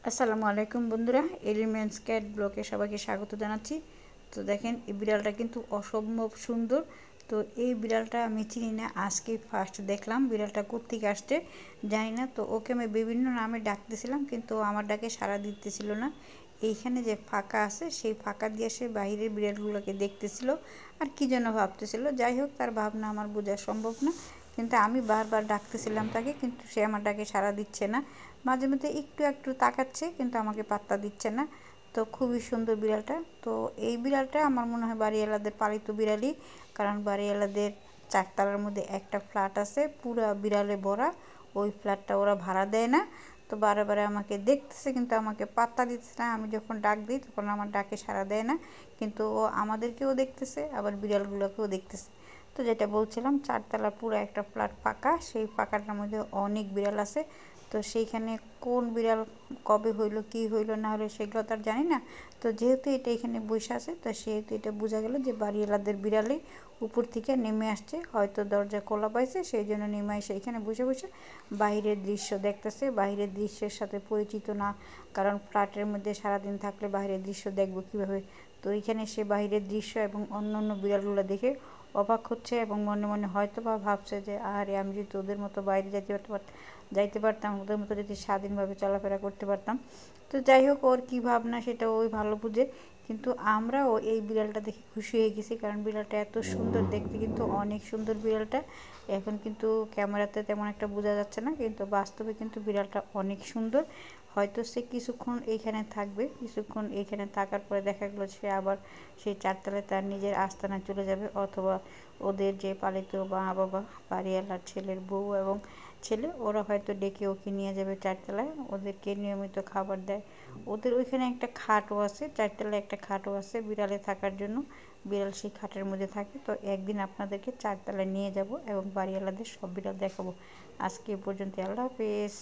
আসসালামু আলাইকুম বন্ধুরা, এলিমেন্টস ক্যাট ব্লকে সবাইকে স্বাগত জানাচ্ছি। তো দেখেন, এই বিড়ালটা কিন্তু অসম্ভব সুন্দর। তো এই বিড়ালটা আমি চিনি না, আজকে ফার্স্ট দেখলাম। বিড়ালটা কোত্থেকে আসছে জানি না। তো ওকে আমি বিভিন্ন নামে ডাকতেছিলাম, কিন্তু আমার ডাকে সাড়া দিতেছিল না। এইখানে যে ফাঁকা আছে, সেই ফাঁকা দিয়ে সে বাইরের বিড়ালগুলোকে দেখতেছিল আর কি যেন ভাবতেছিল। যাই হোক, তার ভাবনা আমার বোঝা সম্ভব না, কিন্তু আমি বারবার ডাকতেছিলাম তাকে, কিন্তু সে আমার ডাকে সাড়া দিচ্ছে না। মাঝে মধ্যে একটু একটু তাকাচ্ছে, কিন্তু আমাকে পাত্তা দিচ্ছে না। তো খুবই সুন্দর বিড়ালটা। তো এই বিড়ালটা আমার মনে হয় বাড়িওয়ালাদের পালিত বিড়ালই, কারণ বাড়িওয়ালাদের চারতলার মধ্যে একটা ফ্ল্যাট আছে পুরো বিড়ালে ভরা। ওই ফ্ল্যাটটা ওরা ভাড়া দেয় না। তো বারে বারে আমাকে দেখতেছে, কিন্তু আমাকে পাত্তা দিতেছে না। আমি যখন ডাক দিই তখন আমার ডাকে সাড়া দেয় না, কিন্তু ও আমাদেরকেও দেখতেছে, আবার বিড়ালগুলোকেও দেখতেছে। তো যেটা বলছিলাম, চারতলা পুরো একটা ফ্ল্যাট ফাঁকা, সেই ফাঁকাটার মধ্যে অনেক বিড়াল আছে। তো সেইখানে কোন বিড়াল কবে হইলো, কি হইলো না হলো, সেগুলো তো আর জানি না। তো যেহেতু এটা এখানে বসে আছে, তো সেহেতু এটা বোঝা গেল যে বাড়িওয়ালাদের বিড়ালই উপর থেকে নেমে আসছে। হয়তো দরজা খোলা পাইছে, সেই জন্য নেমে এসে এখানে বসে বসে বাইরের দৃশ্য দেখতেছে। বাইরের দৃশ্যের সাথে পরিচিত না, কারণ ফ্ল্যাটের মধ্যে সারাদিন থাকলে বাইরের দৃশ্য দেখবো কীভাবে। তো এইখানে সে বাইরের দৃশ্য এবং অন্য অন্য বিড়ালগুলো দেখে অবাক হচ্ছে, এবং মনে মনে হয়তো বা ভাবছে যে আরে, আমি যদি ওদের মতো বাইরে যাইতে পারতাম, ওদের মতো যদি স্বাধীনভাবে চলাফেরা করতে পারতাম। তো যাই হোক, ওর কী ভাবনা সেটা ওই ভালো বুঝে। কিন্তু আমরাও এই বিড়ালটা দেখে খুশি হয়ে গেছি, কারণ বিড়ালটা এত সুন্দর দেখতে, কিন্তু অনেক সুন্দর বিড়ালটা। এখন কিন্তু ক্যামেরাতে তেমন একটা বোঝা যাচ্ছে না, কিন্তু বাস্তবে কিন্তু বিড়ালটা অনেক সুন্দর। হয়তো সে কিছুক্ষণ এইখানে থাকবে, কিছুক্ষণ এইখানে থাকার পরে দেখা গেলো সে আবার সেই চারতলায় তার নিজের আস্তানায় চলে যাবে, অথবা ওদের যে পালিত মা বাবা, বাড়িওয়ালার ছেলের বউ এবং ছেলে, ওরা হয়তো ডেকে ওকে নিয়ে যাবে চারতলায়, ওদেরকে নিয়মিত খাবার দেয়। ওদের ওইখানে একটা খাটও আছে, চারতলায় একটা খাটও আছে বিড়ালে থাকার জন্য। বিড়াল সেই খাটের মধ্যে থাকে। তো একদিন আপনাদেরকে চারতলায় নিয়ে যাব এবং বাড়িওয়ালাদের সব বিড়াল দেখাবো। আজকে এ পর্যন্ত, আল্লাহ হাফেজ।